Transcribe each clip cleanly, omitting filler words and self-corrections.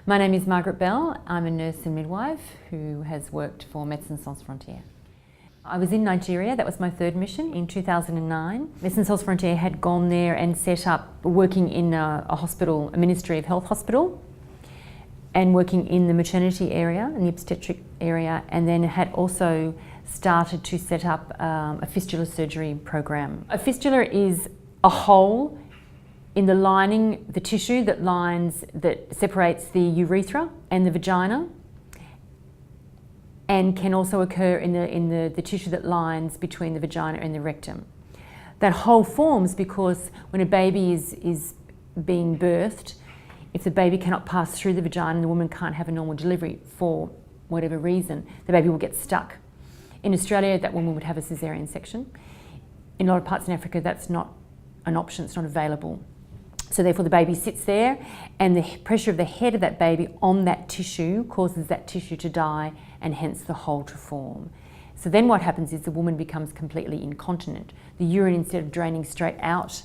My name is Margaret Bell. I'm a nurse and midwife who has worked for Médecins Sans Frontières. I was in Nigeria, that was my third mission in 2009. Médecins Sans Frontières had gone there and set up working in a hospital, a Ministry of Health hospital, and working in the maternity area, in the obstetric area, and then had also started to set up a fistula surgery program. A fistula is a hole in the lining, the tissue that separates the urethra and the vagina, and can also occur in the tissue that lines between the vagina and the rectum. That hole forms because when a baby is being birthed, if the baby cannot pass through the vagina and the woman can't have a normal delivery for whatever reason, the baby will get stuck. In Australia, that woman would have a caesarean section. In a lot of parts in Africa, that's not an option, it's not available. So therefore the baby sits there, and the pressure of the head of that baby on that tissue causes that tissue to die, and hence the hole to form. So then what happens is the woman becomes completely incontinent. The urine, instead of draining straight out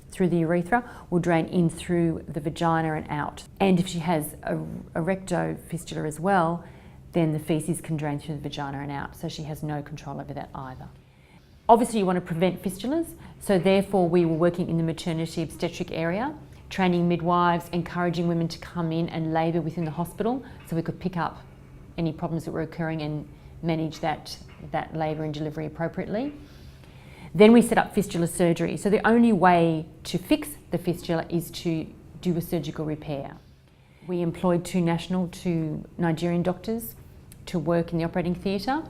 through the urethra, will drain in through the vagina and out. And if she has a rectofistula as well, then the faeces can drain through the vagina and out, so she has no control over that either. Obviously you want to prevent fistulas, so therefore we were working in the maternity obstetric area, training midwives, encouraging women to come in and labour within the hospital so we could pick up any problems that were occurring and manage that labour and delivery appropriately. Then we set up fistula surgery. So the only way to fix the fistula is to do a surgical repair. We employed two Nigerian doctors to work in the operating theatre,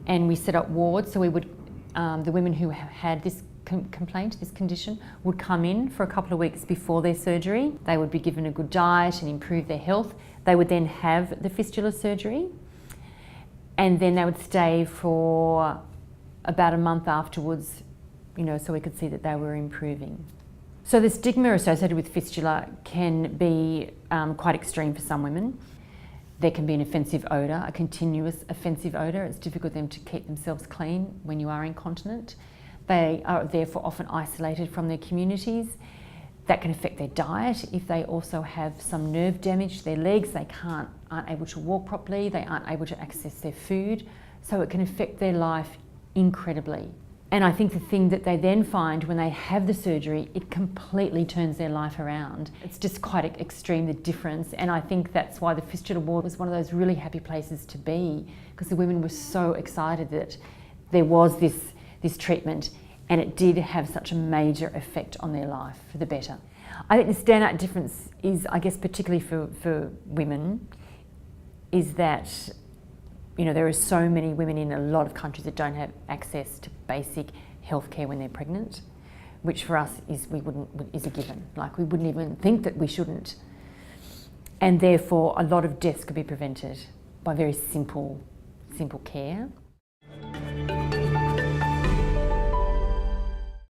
and we set up wards. So we would, the women who had this complaint, this condition, would come in for a couple of weeks before their surgery. They would be given a good diet and improve their health. They would then have the fistula surgery, and then they would stay for about a month afterwards, so we could see that they were improving. So the stigma associated with fistula can be quite extreme for some women. There can be an offensive odour, a continuous offensive odour. It's difficult for them to keep themselves clean when you are incontinent. They are therefore often isolated from their communities. That can affect their diet. If they also have some nerve damage to their legs, they aren't able to walk properly, they aren't able to access their food, so it can affect their life incredibly. And I think the thing that they then find when they have the surgery, it completely turns their life around. It's just quite extreme, the difference, and I think that's why the fistula ward was one of those really happy places to be, because the women were so excited that there was this treatment, and it did have such a major effect on their life for the better. I think the standout difference is, I guess particularly for women, is that there are so many women in a lot of countries that don't have access to basic healthcare when they're pregnant, which for us is a given. Like, we wouldn't even think that we shouldn't. And therefore a lot of deaths could be prevented by very simple care.